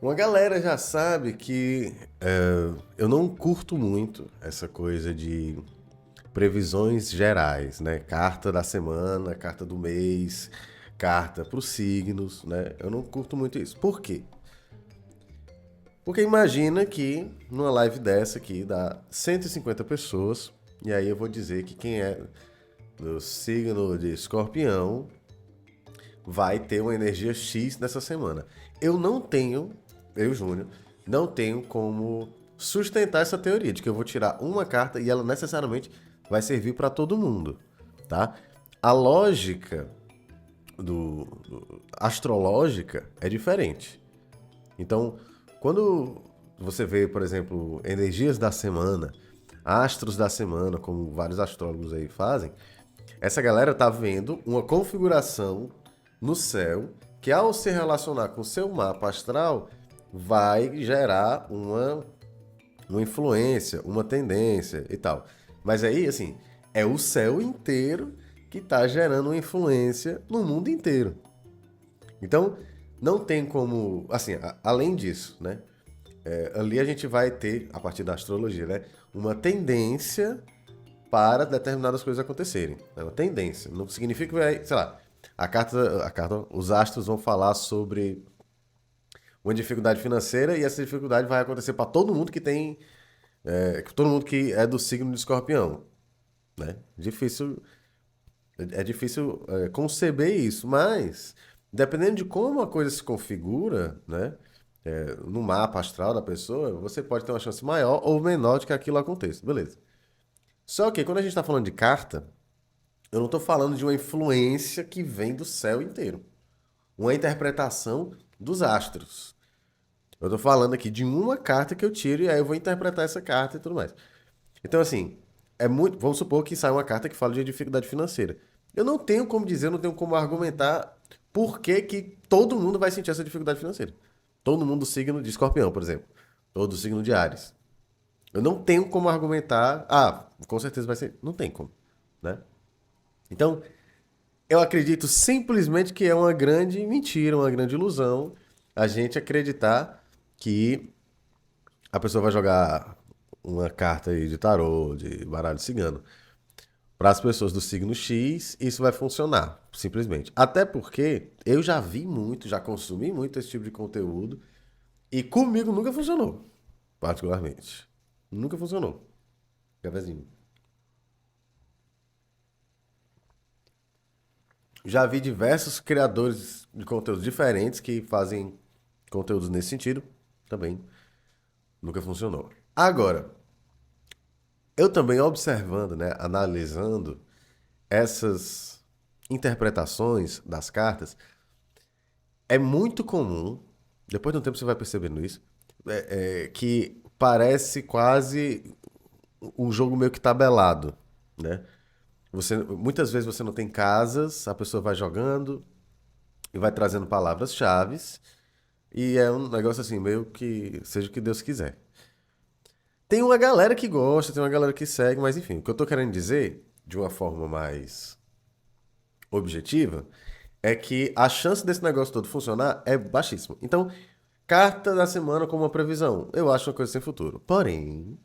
Uma galera já sabe que eu não curto muito essa coisa de previsões gerais, né? Carta da semana, carta do mês, carta para os signos, né? Eu não curto muito isso. Por quê? Porque imagina que numa live dessa aqui dá 150 pessoas, e aí eu vou dizer que quem é do signo de Escorpião vai ter uma energia X nessa semana. Eu não tenho, eu, Júnior, não tenho como sustentar essa teoria de que eu vou tirar uma carta e ela necessariamente vai servir para todo mundo, tá? A lógica astrológica é diferente. Então, quando você vê, por exemplo, energias da semana, astros da semana, como vários astrólogos aí fazem, essa galera tá vendo uma configuração no céu que, ao se relacionar com o seu mapa astral, vai gerar uma influência, uma tendência e tal. Mas aí, assim, é o céu inteiro que tá gerando uma influência no mundo inteiro. Então, não tem como. Assim, além disso, né? Ali a gente vai ter, a partir da astrologia, né? Uma tendência para determinadas coisas acontecerem. É uma tendência. Não significa que vai, sei lá, os astros vão falar sobre uma dificuldade financeira e essa dificuldade vai acontecer para todo mundo que tem, todo mundo que é do signo de Escorpião, né? É difícil conceber isso, mas dependendo de como a coisa se configura, né? No mapa astral da pessoa, você pode ter uma chance maior ou menor de que aquilo aconteça, beleza? Só que quando a gente está falando de carta, eu não estou falando de uma influência que vem do céu inteiro. Uma interpretação dos astros. Eu estou falando aqui de uma carta que eu tiro e aí eu vou interpretar essa carta e tudo mais. Então, assim, é muito. Vamos supor que sai uma carta que fala de dificuldade financeira. Eu não tenho como dizer, eu não tenho como argumentar por que, que todo mundo vai sentir essa dificuldade financeira. Todo mundo do signo de Escorpião, por exemplo. Todo do signo de Áries. Eu não tenho como argumentar. Ah, com certeza vai ser. Não tem como, né? Então, eu acredito simplesmente que é uma grande mentira, uma grande ilusão a gente acreditar que a pessoa vai jogar uma carta aí de tarô, de baralho cigano, para as pessoas do signo X, isso vai funcionar, simplesmente. Até porque eu já vi muito, já consumi muito esse tipo de conteúdo e comigo nunca funcionou, particularmente. Nunca funcionou. Cafezinho. Já vi diversos criadores de conteúdos diferentes que fazem conteúdos nesse sentido. Também nunca funcionou. Agora, eu também observando, né, analisando essas interpretações das cartas, é muito comum, depois de um tempo você vai percebendo isso, que parece quase um jogo meio que tabelado, né? Muitas vezes você não tem casas, a pessoa vai jogando e vai trazendo palavras-chave, e é um negócio assim, meio que seja o que Deus quiser. Tem uma galera que gosta, tem uma galera que segue, mas enfim, o que eu tô querendo dizer, de uma forma mais objetiva, é que a chance desse negócio todo funcionar é baixíssima. Então, carta da semana como uma previsão, eu acho uma coisa sem futuro. Porém,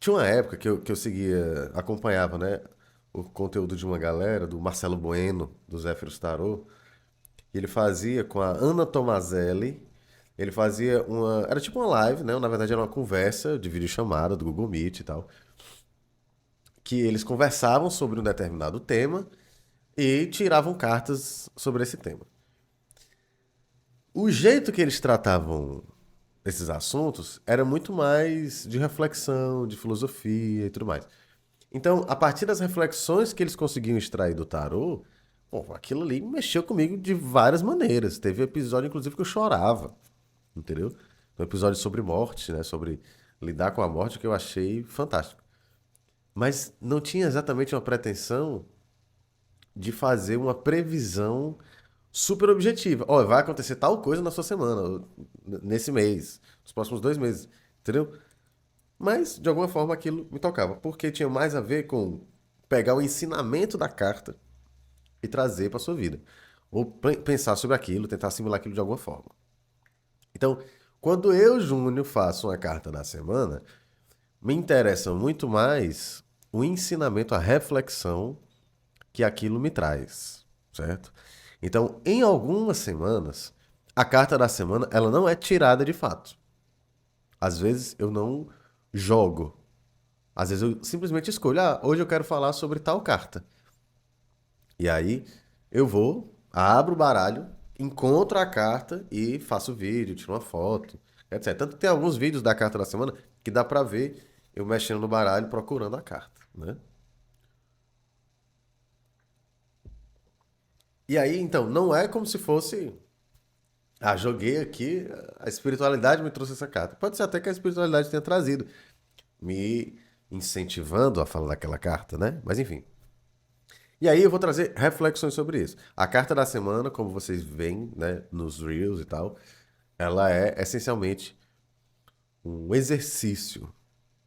tinha uma época que eu seguia, acompanhava, né, o conteúdo de uma galera, do Marcelo Bueno, do Zéfiros Tarot, e ele fazia com a Ana Tomazelli. Ele fazia uma. Era tipo uma live, né? Na verdade, era uma conversa de videochamada do Google Meet e tal. Que eles conversavam sobre um determinado tema e tiravam cartas sobre esse tema. O jeito que eles tratavam esses assuntos era muito mais de reflexão, de filosofia e tudo mais. Então, a partir das reflexões que eles conseguiam extrair do tarô, bom, aquilo ali mexeu comigo de várias maneiras. Teve episódio, inclusive, que eu chorava, entendeu? Um episódio sobre morte, né? Sobre lidar com a morte, que eu achei fantástico. Mas não tinha exatamente uma pretensão de fazer uma previsão super objetiva. Ó, vai acontecer tal coisa na sua semana, nesse mês, nos próximos 2 meses, entendeu? Mas, de alguma forma, aquilo me tocava, porque tinha mais a ver com pegar o ensinamento da carta e trazer para sua vida. ou pensar sobre aquilo, tentar assimilar aquilo de alguma forma. Então, quando eu, Júnior, faço uma carta da semana, me interessa muito mais o ensinamento, a reflexão que aquilo me traz, certo? Então, em algumas semanas, a carta da semana, ela não é tirada de fato. Às vezes eu não jogo. Às vezes eu simplesmente escolho, hoje eu quero falar sobre tal carta. E aí eu vou, abro o baralho, encontro a carta e faço vídeo, tiro uma foto, etc. Tanto que tem alguns vídeos da carta da semana que dá pra ver eu mexendo no baralho procurando a carta, né? E aí, então, não é como se fosse, joguei aqui, a espiritualidade me trouxe essa carta. Pode ser até que a espiritualidade tenha trazido, me incentivando a falar daquela carta, né? Mas enfim. E aí eu vou trazer reflexões sobre isso. A carta da semana, como vocês veem, né, nos Reels e tal, ela é essencialmente um exercício,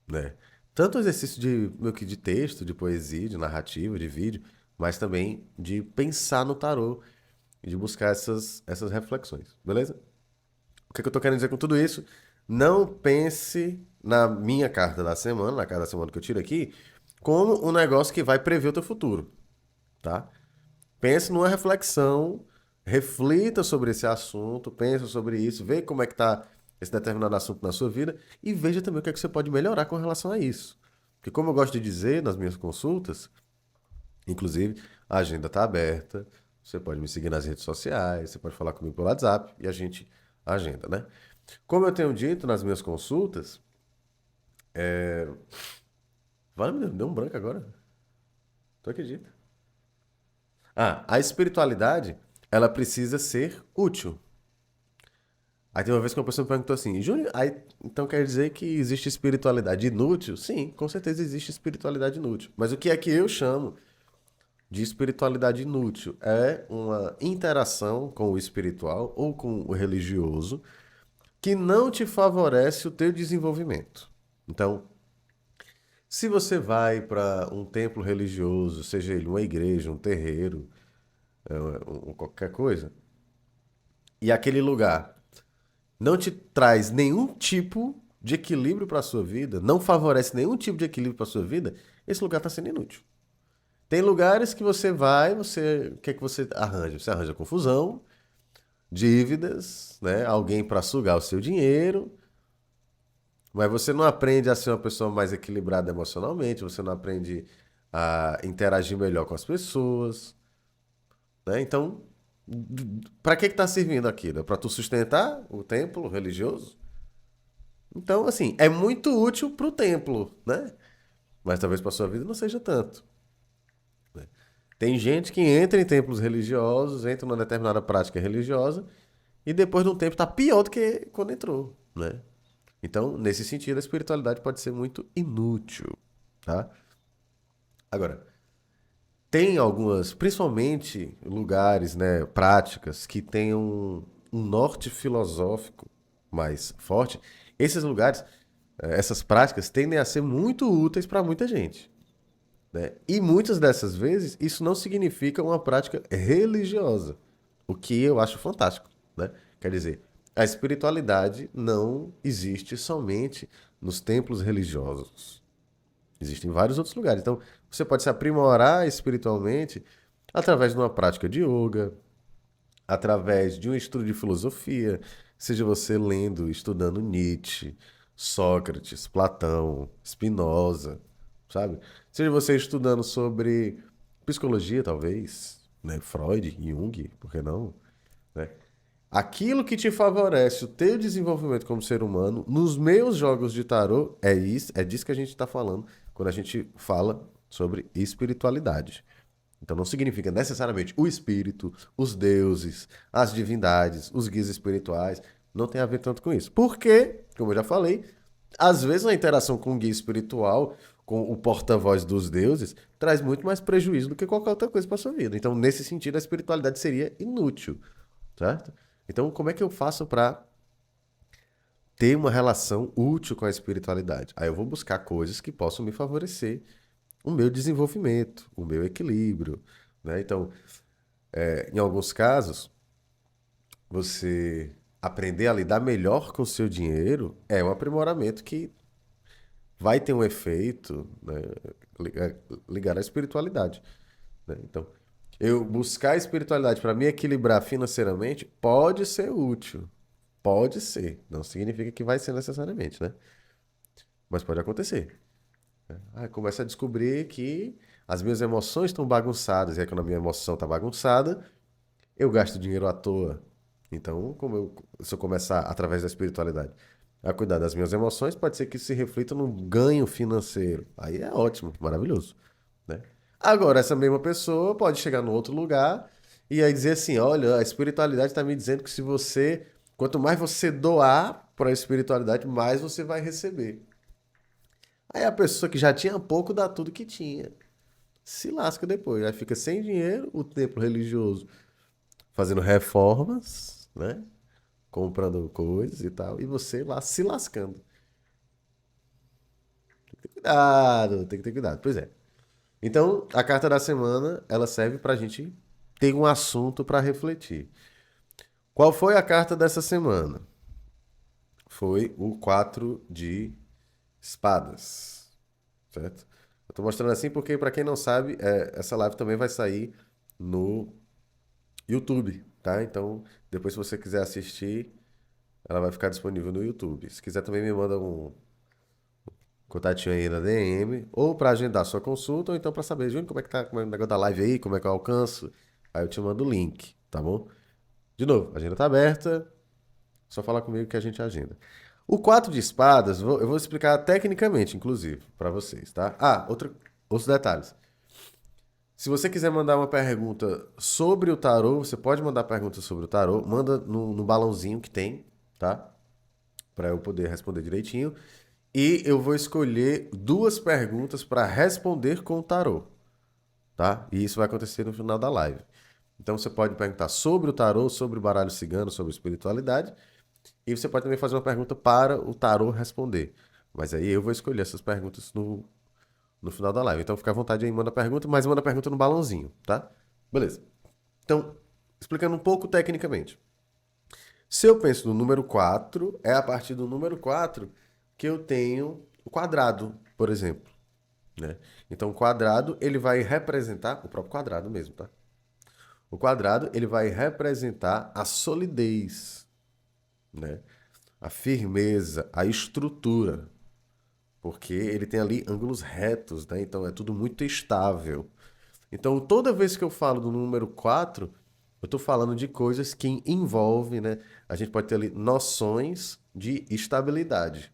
né? Tanto exercício de meio que de texto, de poesia, de narrativa, de vídeo, mas também de pensar no tarô e de buscar essas reflexões, beleza? O que eu tô querendo dizer com tudo isso? Não pense na minha carta da semana, na carta da semana que eu tiro aqui, como um negócio que vai prever o teu futuro, tá? Pense numa reflexão, reflita sobre esse assunto, pense sobre isso, vê como é que está esse determinado assunto na sua vida e veja também o que é que você pode melhorar com relação a isso. Porque como eu gosto de dizer nas minhas consultas, inclusive, a agenda está aberta, você pode me seguir nas redes sociais, você pode falar comigo pelo WhatsApp e a gente agenda, né? Como eu tenho dito nas minhas consultas, vai, me deu um branco agora. Tu acredita? A espiritualidade, ela precisa ser útil. Aí tem uma vez que uma pessoa me perguntou assim, Júnior, aí então quer dizer que existe espiritualidade inútil? Sim, com certeza existe espiritualidade inútil. Mas o que é que eu chamo de espiritualidade inútil? É uma interação com o espiritual ou com o religioso que não te favorece o teu desenvolvimento. Então, se você vai para um templo religioso, seja ele uma igreja, um terreiro, qualquer coisa, e aquele lugar não te traz nenhum tipo de equilíbrio para a sua vida, não favorece nenhum tipo de equilíbrio para a sua vida, esse lugar está sendo inútil. Tem lugares que você vai, o que é que você arranja? Você arranja confusão, dívidas, né? Alguém para sugar o seu dinheiro, mas você não aprende a ser uma pessoa mais equilibrada emocionalmente, você não aprende a interagir melhor com as pessoas, né? Então, para que está servindo aquilo? É para tu sustentar o templo religioso? Então, assim, é muito útil para o templo, né? Mas talvez para sua vida não seja tanto. Né? Tem gente que entra em templos religiosos, entra numa determinada prática religiosa e depois de um tempo está pior do que quando entrou, né? Então, nesse sentido, a espiritualidade pode ser muito inútil, tá? Agora, tem algumas, principalmente lugares, né, práticas que têm um norte filosófico mais forte. Esses lugares, essas práticas tendem a ser muito úteis para muita gente, né? E muitas dessas vezes isso não significa uma prática religiosa, o que eu acho fantástico, né? Quer dizer, a espiritualidade não existe somente nos templos religiosos. Existem vários outros lugares. Então, você pode se aprimorar espiritualmente através de uma prática de yoga, através de um estudo de filosofia, seja você lendo, estudando Nietzsche, Sócrates, Platão, Spinoza, sabe? Seja você estudando sobre psicologia, talvez, né? Freud, Jung, por que não? Né? Aquilo que te favorece o teu desenvolvimento como ser humano, nos meus jogos de tarô, é isso, é disso que a gente está falando quando a gente fala sobre espiritualidade. Então não significa necessariamente o espírito, os deuses, as divindades, os guias espirituais. Não tem a ver tanto com isso. Porque, como eu já falei, às vezes a interação com o guia espiritual, com o porta-voz dos deuses, traz muito mais prejuízo do que qualquer outra coisa para sua vida. Então, nesse sentido, a espiritualidade seria inútil, certo? Então, como é que eu faço para ter uma relação útil com a espiritualidade? Aí eu vou buscar coisas que possam me favorecer o meu desenvolvimento, o meu equilíbrio, né? Então, Em alguns casos, você aprender a lidar melhor com o seu dinheiro é um aprimoramento que vai ter um efeito, né, ligado à espiritualidade, né? Então, eu buscar a espiritualidade para me equilibrar financeiramente pode ser útil. Pode ser. Não significa que vai ser necessariamente, né? Mas pode acontecer. Aí começa a descobrir que as minhas emoções estão bagunçadas. E aí, quando a minha emoção está bagunçada, eu gasto dinheiro à toa. Então, se eu começar, através da espiritualidade, a cuidar das minhas emoções, pode ser que isso se reflita num ganho financeiro. Aí é ótimo, maravilhoso, né? Agora, essa mesma pessoa pode chegar num outro lugar e aí dizer assim: olha, a espiritualidade está me dizendo que se você, quanto mais você doar para a espiritualidade, mais você vai receber. Aí a pessoa que já tinha pouco dá tudo que tinha. Se lasca depois. Aí fica sem dinheiro, o templo religioso fazendo reformas, né? Comprando coisas e tal, e você lá se lascando. Cuidado, tem que ter cuidado. Pois é. Então, a carta da semana, ela serve pra gente ter um assunto pra refletir. Qual foi a carta dessa semana? Foi o 4 de espadas, certo? Eu tô mostrando assim porque, pra quem não sabe, essa live também vai sair no YouTube, tá? Então, depois se você quiser assistir, ela vai ficar disponível no YouTube. Se quiser também me manda um contatinho aí na DM, ou para agendar sua consulta, ou então para saber, Júnior, como é que tá, como é o negócio da live aí, como é que eu alcanço. Aí eu te mando o link, tá bom? De novo, a agenda tá aberta, só falar comigo que a gente agenda. O 4 de espadas, eu vou explicar tecnicamente, inclusive, para vocês, tá? Outros detalhes. Se você quiser mandar uma pergunta sobre o tarô, você pode mandar pergunta sobre o tarô, manda no balãozinho que tem, tá? Para eu poder responder direitinho. E eu vou escolher duas perguntas para responder com o tarô, tá? E isso vai acontecer no final da live. Então você pode perguntar sobre o tarô, sobre o baralho cigano, sobre espiritualidade, e você pode também fazer uma pergunta para o tarô responder. Mas aí eu vou escolher essas perguntas no final da live. Então fica à vontade aí, manda pergunta, mas manda pergunta no balãozinho, tá? Beleza. Então, explicando um pouco tecnicamente. Se eu penso no número 4, é a partir do número 4 que eu tenho o quadrado, por exemplo, né? Então, o quadrado, ele vai representar, o próprio quadrado mesmo, tá? O quadrado, ele vai representar a solidez, né? A firmeza, a estrutura, porque ele tem ali ângulos retos, né? Então, é tudo muito estável. Então, toda vez que eu falo do número 4, eu estou falando de coisas que envolvem, né? A gente pode ter ali noções de estabilidade,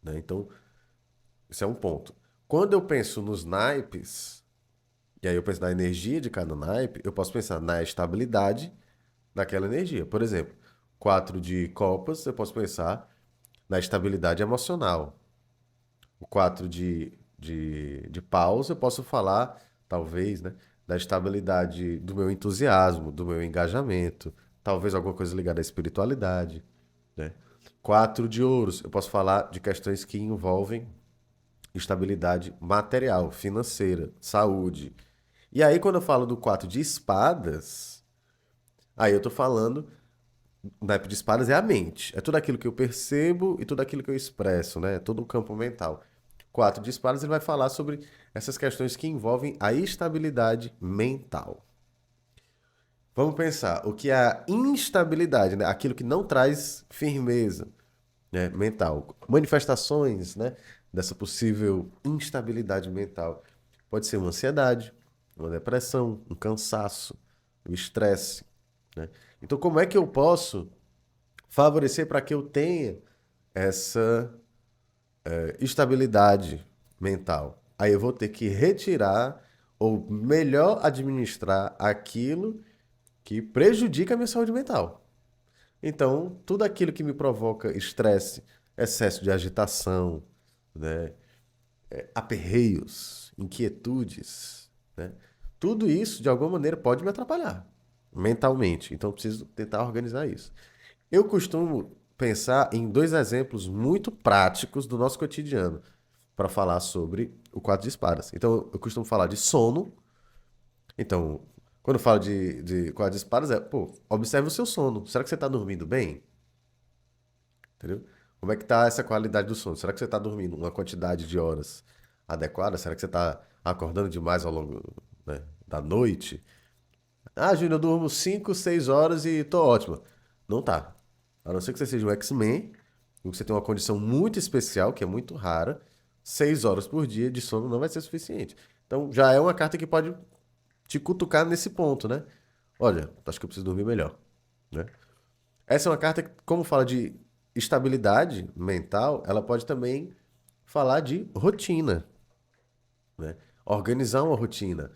né? Então, esse é um ponto. Quando eu penso nos naipes, e aí eu penso na energia de cada naipe, eu posso pensar na estabilidade daquela energia. Por exemplo, 4 de copas, eu posso pensar na estabilidade emocional. O 4 de paus, eu posso falar, talvez, né, da estabilidade do meu entusiasmo, do meu engajamento, talvez alguma coisa ligada à espiritualidade, né? 4 de ouros, eu posso falar de questões que envolvem estabilidade material, financeira, saúde. E aí, quando eu falo do 4 de espadas, aí eu tô falando, o naipe de espadas é a mente. É tudo aquilo que eu percebo e tudo aquilo que eu expresso, né? É todo o campo mental. 4 de espadas, ele vai falar sobre essas questões que envolvem a estabilidade mental. Vamos pensar, o que é a instabilidade, né? Aquilo que não traz firmeza, né, mental. Manifestações, né, dessa possível instabilidade mental. Pode ser uma ansiedade, uma depressão, um cansaço, o estresse, né? Então, como é que eu posso favorecer para que eu tenha essa estabilidade mental? Aí eu vou ter que retirar ou melhor administrar aquilo que prejudica a minha saúde mental. Então, tudo aquilo que me provoca estresse, excesso de agitação, né, aperreios, inquietudes, né, tudo isso, de alguma maneira, pode me atrapalhar mentalmente. Então, eu preciso tentar organizar isso. Eu costumo pensar em dois exemplos muito práticos do nosso cotidiano para falar sobre o quadro de espadas. Então, eu costumo falar de sono. Então, Quando eu falo de quadro de espadas, pô, observe o seu sono. Será que você tá dormindo bem? Entendeu? Como é que tá essa qualidade do sono? Será que você tá dormindo uma quantidade de horas adequada? Será que você tá acordando demais ao longo, né, da noite? Ah, Júnior, eu durmo 5, 6 horas e tô ótimo. Não tá. A não ser que você seja um X-Men, ou que você tem uma condição muito especial, que é muito rara, 6 horas por dia de sono não vai ser suficiente. Então já é uma carta que pode te cutucar nesse ponto, né? Olha, acho que eu preciso dormir melhor, né? Essa é uma carta que, como fala de estabilidade mental, ela pode também falar de rotina, né? Organizar uma rotina,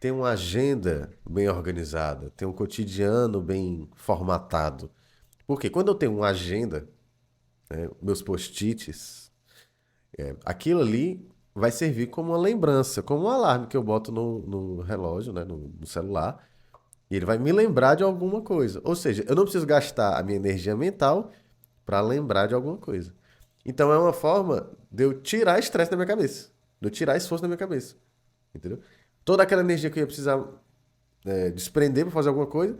ter uma agenda bem organizada, ter um cotidiano bem formatado. Porque quando eu tenho uma agenda, né, meus post-its, aquilo ali vai servir como uma lembrança, como um alarme que eu boto no relógio, né, no celular, e ele vai me lembrar de alguma coisa. Ou seja, eu não preciso gastar a minha energia mental para lembrar de alguma coisa. Então é uma forma de eu tirar estresse da minha cabeça, de eu tirar esforço da minha cabeça, entendeu? Toda aquela energia que eu ia precisar desprender para fazer alguma coisa,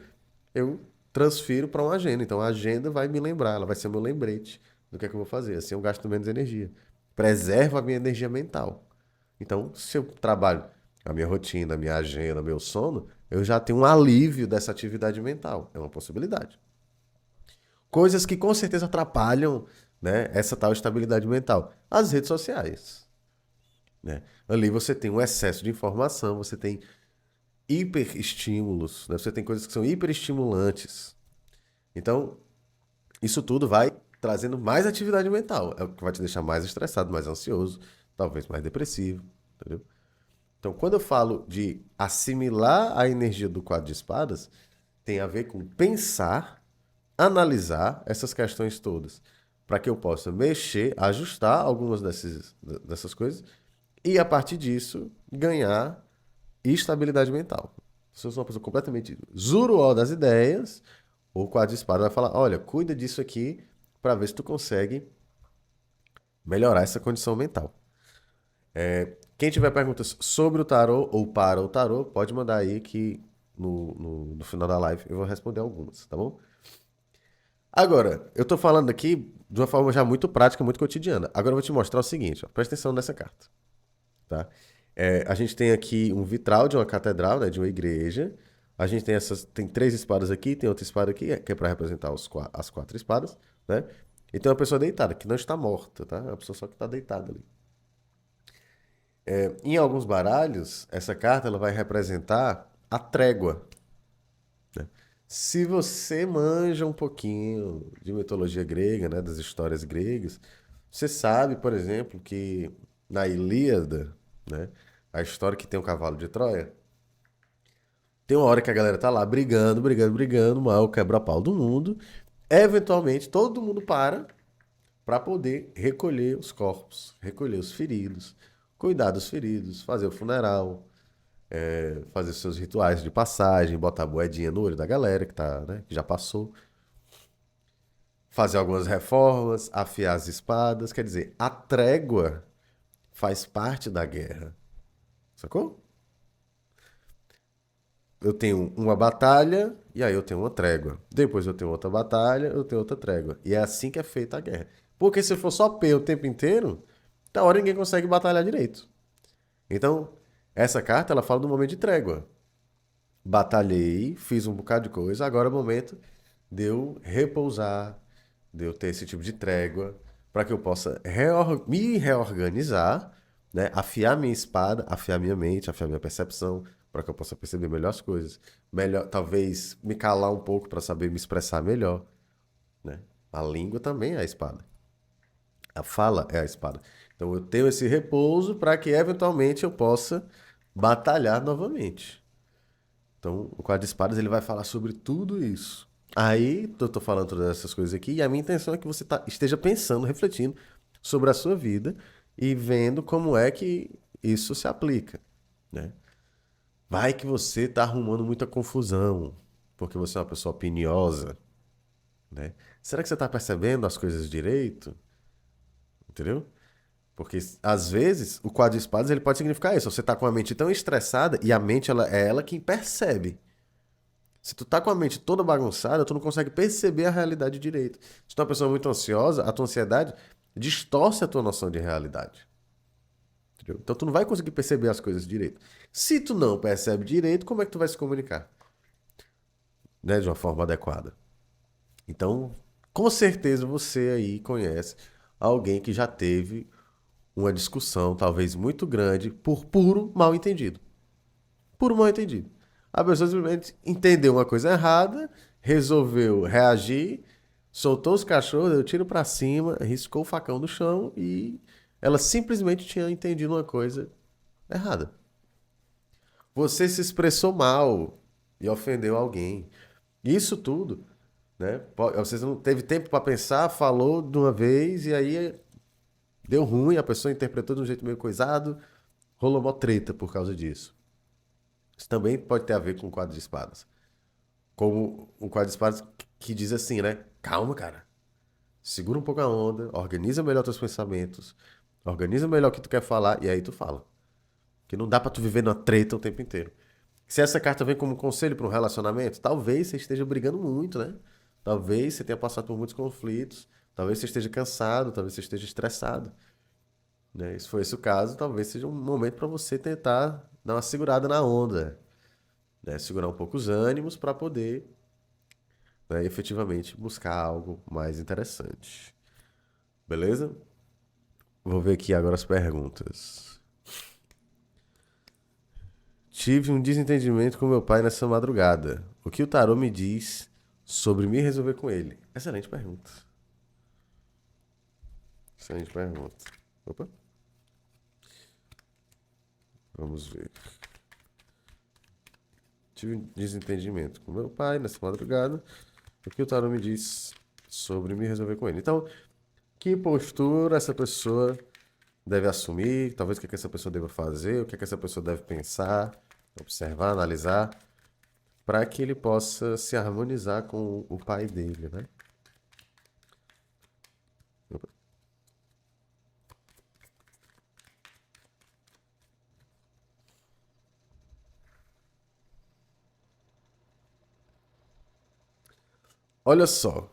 eu transfiro para uma agenda. Então a agenda vai me lembrar, ela vai ser o meu lembrete do que é que eu vou fazer. Assim eu gasto menos energia. Preserva a minha energia mental. Então, se eu trabalho a minha rotina, a minha agenda, meu sono, eu já tenho um alívio dessa atividade mental. É uma possibilidade. Coisas que com certeza atrapalham, né, essa tal estabilidade mental. As redes sociais. Né? Ali você tem um excesso de informação, você tem hiperestímulos, né? Você tem coisas que são hiperestimulantes. Então, isso tudo vai trazendo mais atividade mental. É o que vai te deixar mais estressado, mais ansioso, talvez mais depressivo, entendeu? Então, quando eu falo de assimilar a energia do quadro de espadas, tem a ver com pensar, analisar essas questões todas, para que eu possa mexer, ajustar algumas dessas coisas e, a partir disso, ganhar estabilidade mental. Se eu sou uma pessoa completamente zuruó das ideias, o quadro de espada vai falar: olha, cuida disso aqui para ver se tu consegue melhorar essa condição mental. Quem tiver perguntas sobre o tarô ou para o tarô, pode mandar aí que no final da live eu vou responder algumas, tá bom? Agora, eu tô falando aqui de uma forma já muito prática, muito cotidiana. Agora eu vou te mostrar o seguinte, ó, presta atenção nessa carta, tá? A gente tem aqui um vitral de uma catedral, né, de uma igreja. A gente tem três espadas aqui, tem outra espada aqui, que é para representar as quatro espadas, né? E tem uma pessoa deitada, que não está morta, tá? É uma pessoa só que está deitada ali. Em alguns baralhos, essa carta ela vai representar a trégua. Se você manja um pouquinho de mitologia grega, né, das histórias gregas, você sabe, por exemplo, que na Ilíada, né, a história que tem o cavalo de Troia, tem uma hora que a galera tá lá brigando, brigando, brigando, o maior quebra-pau do mundo. Eventualmente, todo mundo para poder recolher os corpos, recolher os feridos, cuidar dos feridos, fazer o funeral, fazer seus rituais de passagem, botar a moedinha no olho da galera que tá, né, que já passou, fazer algumas reformas, afiar as espadas. Quer dizer, a trégua faz parte da guerra, sacou? Eu tenho uma batalha e aí eu tenho uma trégua. Depois eu tenho outra batalha, eu tenho outra trégua. E é assim que é feita a guerra. Porque se for só P o tempo inteiro, da hora ninguém consegue batalhar direito. Então, essa carta ela fala do momento de trégua. Batalhei, fiz um bocado de coisa, agora é o momento de eu repousar, de eu ter esse tipo de trégua, para que eu possa me reorganizar, né? Afiar minha espada, afiar minha mente, afiar minha percepção, para que eu possa perceber melhor as coisas. Melhor, talvez me calar um pouco para saber me expressar melhor, né? A língua também é a espada. A fala é a espada. Então eu tenho esse repouso para que eventualmente eu possa batalhar novamente. Então, o quadro de espadas ele vai falar sobre tudo isso. Aí, eu tô falando todas essas coisas aqui, e a minha intenção é que você esteja pensando, refletindo sobre a sua vida e vendo como é que isso se aplica, né? Vai que você tá arrumando muita confusão, porque você é uma pessoa opiniosa, né? Será que você tá percebendo as coisas direito? Entendeu? Porque às vezes o quadro de espadas ele pode significar isso. Você tá com a mente tão estressada e a mente ela é ela quem percebe. Se tu tá com a mente toda bagunçada, tu não consegue perceber a realidade direito. Se tu é uma pessoa muito ansiosa, a tua ansiedade distorce a tua noção de realidade. Entendeu? Então tu não vai conseguir perceber as coisas direito. Se tu não percebe direito, como é que tu vai se comunicar, né, de uma forma adequada? Então, com certeza você aí conhece alguém que já teve uma discussão, talvez muito grande, por puro mal entendido. Puro mal entendido. A pessoa simplesmente entendeu uma coisa errada, resolveu reagir, soltou os cachorros, deu tiro pra cima, riscou o facão no chão e ela simplesmente tinha entendido uma coisa errada. Você se expressou mal e ofendeu alguém. Isso tudo, né? Você não teve tempo para pensar, falou de uma vez e aí deu ruim, a pessoa interpretou de um jeito meio coisado, rolou uma treta por causa disso. Isso também pode ter a ver com o quadro de espadas. Como um quadro de espadas que diz assim, né? Calma, cara. Segura um pouco a onda, organiza melhor teus pensamentos, organiza melhor o que tu quer falar e aí tu fala. Que não dá pra tu viver numa treta o tempo inteiro. Se essa carta vem como conselho para um relacionamento, talvez você esteja brigando muito, né? Talvez você tenha passado por muitos conflitos, talvez você esteja cansado, talvez você esteja estressado, né? Se for esse o caso, talvez seja um momento para você tentar dar uma segurada na onda, né? Segurar um pouco os ânimos para poder, né, efetivamente buscar algo mais interessante. Beleza? Vou ver aqui agora as perguntas. Tive um desentendimento com meu pai nessa madrugada. O que o tarô me diz sobre me resolver com ele? Excelente pergunta. Excelente pergunta. Opa, vamos ver. Tive um desentendimento com meu pai nessa madrugada. O que o tarô me diz sobre me resolver com ele? Então, que postura essa pessoa deve assumir? Talvez o que essa pessoa deva fazer? O que essa pessoa deve pensar, observar, analisar, para que ele possa se harmonizar com o pai dele, né? Olha só,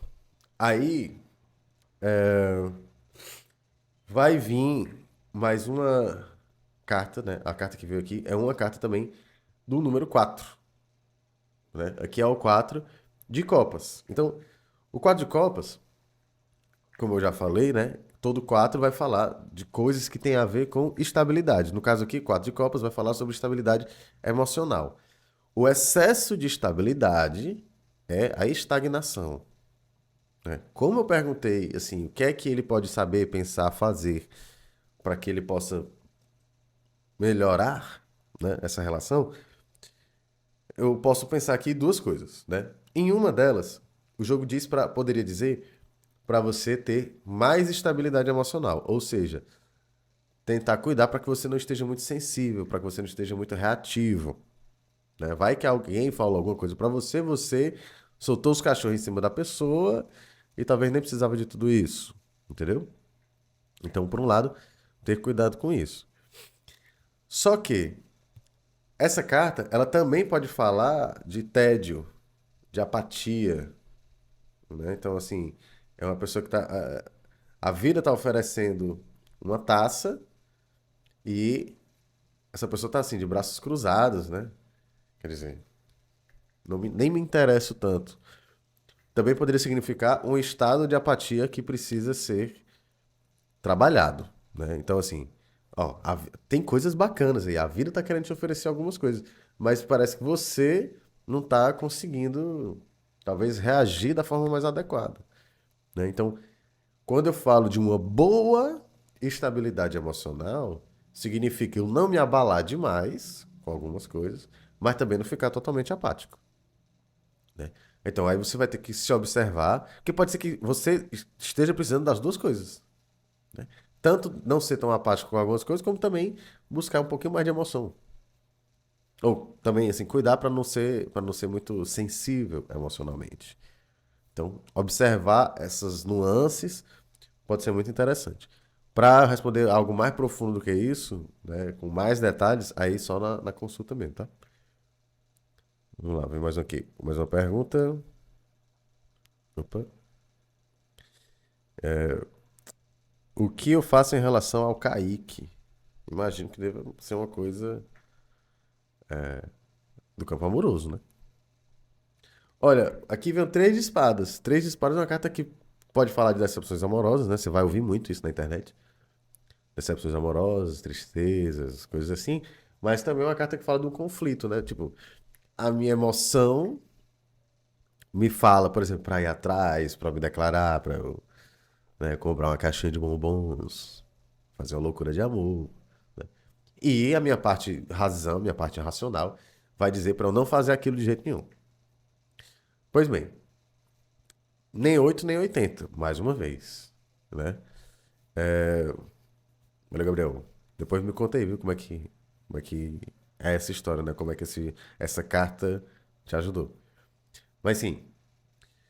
aí vai vir mais uma carta, né? A carta que veio aqui é uma carta também do número 4, né? Aqui é o 4 de copas. Então, o 4 de copas, como eu já falei, né? Todo 4 vai falar de coisas que têm a ver com estabilidade. No caso aqui, 4 de copas vai falar sobre estabilidade emocional. O excesso de estabilidade é a estagnação, né? Como eu perguntei, assim, o que é que ele pode saber, pensar, fazer para que ele possa melhorar, né, essa relação, eu posso pensar aqui duas coisas, né? Em uma delas, o jogo poderia dizer para você ter mais estabilidade emocional, ou seja, tentar cuidar para que você não esteja muito sensível, para que você não esteja muito reativo, né? Vai que alguém falou alguma coisa para você, você soltou os cachorros em cima da pessoa e talvez nem precisava de tudo isso, entendeu? Então, por um lado, ter cuidado com isso. Só que essa carta, ela também pode falar de tédio, de apatia, né? Então, assim, é uma pessoa que tá. A vida tá oferecendo uma taça e essa pessoa tá assim, de braços cruzados, né? Quer dizer, nem me interesso tanto. Também poderia significar um estado de apatia que precisa ser trabalhado, né? Então, assim, ó, tem coisas bacanas aí. A vida tá querendo te oferecer algumas coisas, mas parece que você não tá conseguindo, talvez, reagir da forma mais adequada, né? Então, quando eu falo de uma boa estabilidade emocional, significa eu não me abalar demais com algumas coisas, mas também não ficar totalmente apático, né? Então, aí você vai ter que se observar, porque pode ser que você esteja precisando das duas coisas, né? Tanto não ser tão apático com algumas coisas, como também buscar um pouquinho mais de emoção. Ou também, assim, cuidar para não ser muito sensível emocionalmente. Então, observar essas nuances pode ser muito interessante. Para responder algo mais profundo do que isso, né, com mais detalhes, aí só na consulta mesmo, tá? Vamos lá, vem mais um aqui. Mais uma pergunta. Opa. O que eu faço em relação ao Kaique? Imagino que deva ser uma coisa do campo amoroso, né? Olha, aqui vem o três de espadas. Três de espadas é uma carta que pode falar de decepções amorosas, né? Você vai ouvir muito isso na internet. Decepções amorosas, tristezas, coisas assim. Mas também é uma carta que fala de um conflito, né? Tipo, a minha emoção me fala, por exemplo, pra ir atrás, pra me declarar, pra eu, né, cobrar uma caixinha de bombons, fazer uma loucura de amor. E a minha parte razão, minha parte racional, vai dizer pra eu não fazer aquilo de jeito nenhum. Pois bem, nem 8 nem 80 mais uma vez, né? Olha, Gabriel, depois me conta aí, viu, como é que é essa história, né? Como é que essa carta te ajudou. Mas sim,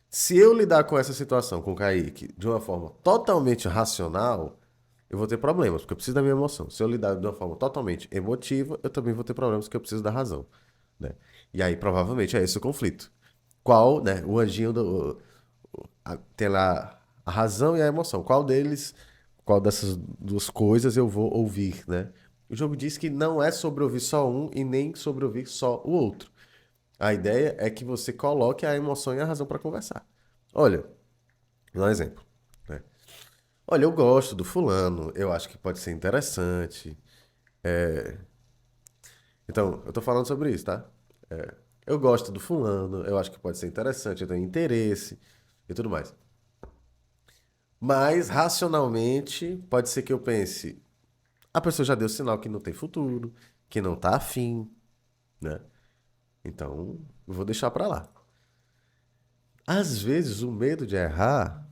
se eu lidar com essa situação com o Kaique de uma forma totalmente racional, eu vou ter problemas, porque eu preciso da minha emoção. Se eu lidar de uma forma totalmente emotiva, eu também vou ter problemas, porque eu preciso da razão, né? E aí, provavelmente, é esse o conflito. Qual, né? O anjinho tem lá a razão e a emoção. Qual dessas duas coisas eu vou ouvir, né? O jogo diz que não é sobre ouvir só um e nem sobre ouvir só o outro. A ideia é que você coloque a emoção e a razão para conversar. Olha, vou dar um exemplo, né? Olha, eu gosto do fulano, eu acho que pode ser interessante. Então, eu tô falando sobre isso, tá? Eu gosto do fulano, eu acho que pode ser interessante, eu tenho interesse e tudo mais. Mas, racionalmente, pode ser que eu pense, a pessoa já deu sinal que não tem futuro, que não tá afim, né? Então, eu vou deixar pra lá. Às vezes, o medo de errar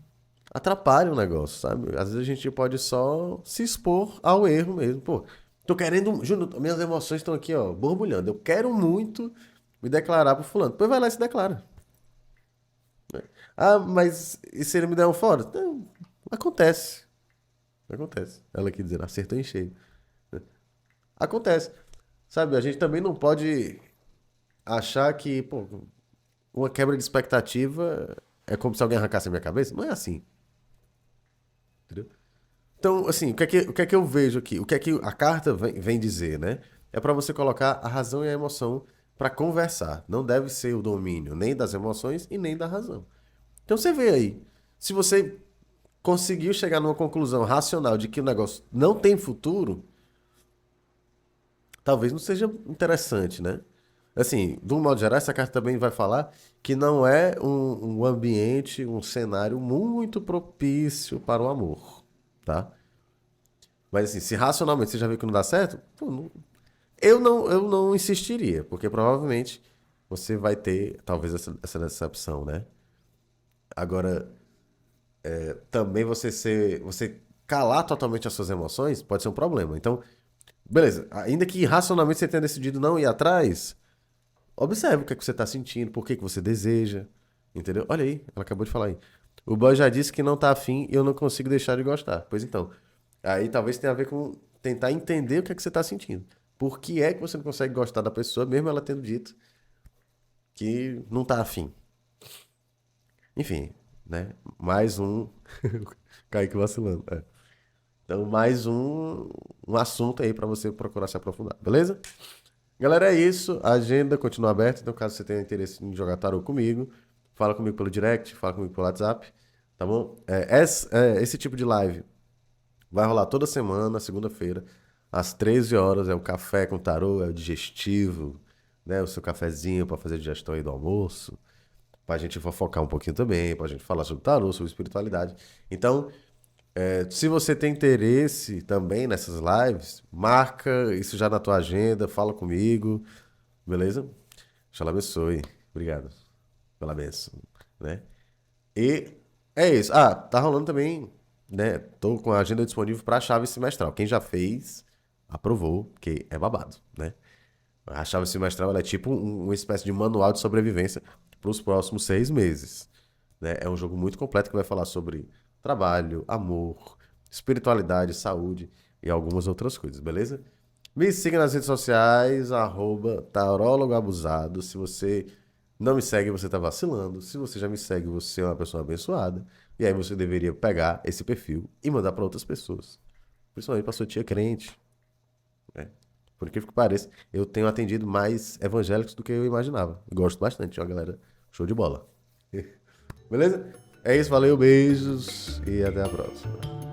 atrapalha o negócio, sabe? Às vezes a gente pode só se expor ao erro mesmo. Pô, tô querendo. Júnior, minhas emoções estão aqui, ó, borbulhando. Eu quero muito me declarar pro fulano. Depois vai lá e se declara. Ah, mas e se ele me der um fora? Não, acontece. Acontece. Ela aqui dizendo, acertou em cheio. Acontece. Sabe, a gente também não pode achar que, pô, uma quebra de expectativa é como se alguém arrancasse a minha cabeça. Não é assim, entendeu? Então, assim, o que é que eu vejo aqui? O que é que a carta vem dizer, né? É para você colocar a razão e a emoção para conversar. Não deve ser o domínio nem das emoções e nem da razão. Então você vê aí. Se você conseguiu chegar numa conclusão racional de que o negócio não tem futuro, talvez não seja interessante, né? Assim, de um modo geral, essa carta também vai falar que não é um ambiente, um cenário muito propício para o amor, tá? Mas assim, se racionalmente você já viu que não dá certo, pô, eu não insistiria, porque provavelmente você vai ter talvez essa decepção, né? Agora, também você calar totalmente as suas emoções pode ser um problema. Então, beleza, ainda que racionalmente você tenha decidido não ir atrás, observe o que é que você está sentindo, por que que você deseja, entendeu? Olha aí, ela acabou de falar aí. O boy já disse que não tá afim e eu não consigo deixar de gostar. Pois então, aí talvez tenha a ver com tentar entender o que é que você está sentindo. Por que é que você não consegue gostar da pessoa, mesmo ela tendo dito que não tá afim? Enfim, né? Mais um. Kaique vacilando. É. Então, mais um assunto aí para você procurar se aprofundar, beleza? Galera, é isso. A agenda continua aberta. Então, caso você tenha interesse em jogar tarô comigo, fala comigo pelo direct, fala comigo pelo WhatsApp, tá bom? Esse tipo de live vai rolar toda semana, segunda-feira, às 13 horas. É o café com tarô, é o digestivo, né? O seu cafezinho para fazer digestão aí do almoço, pra gente fofocar um pouquinho também, pra gente falar sobre tarô, sobre espiritualidade. Então, se você tem interesse também nessas lives, marca isso já na tua agenda, fala comigo, beleza? Deus te abençoe. Obrigado pela bênção, né? E é isso. Ah, tá rolando também, né? Tô com a agenda disponível para a chave semestral. Quem já fez, aprovou, que é babado, né? A chave semestral ela é tipo uma espécie de manual de sobrevivência para os próximos 6 meses, né? É um jogo muito completo que vai falar sobre trabalho, amor, espiritualidade, saúde e algumas outras coisas, beleza? Me siga nas redes sociais, @tarólogoabusado. Se você não me segue, você tá vacilando. Se você já me segue, você é uma pessoa abençoada. E aí você deveria pegar esse perfil e mandar para outras pessoas. Principalmente para sua tia crente, né? Por incrível que pareça, eu tenho atendido mais evangélicos do que eu imaginava. Gosto bastante, ó, galera. Show de bola. Beleza? É isso, valeu, beijos e até a próxima.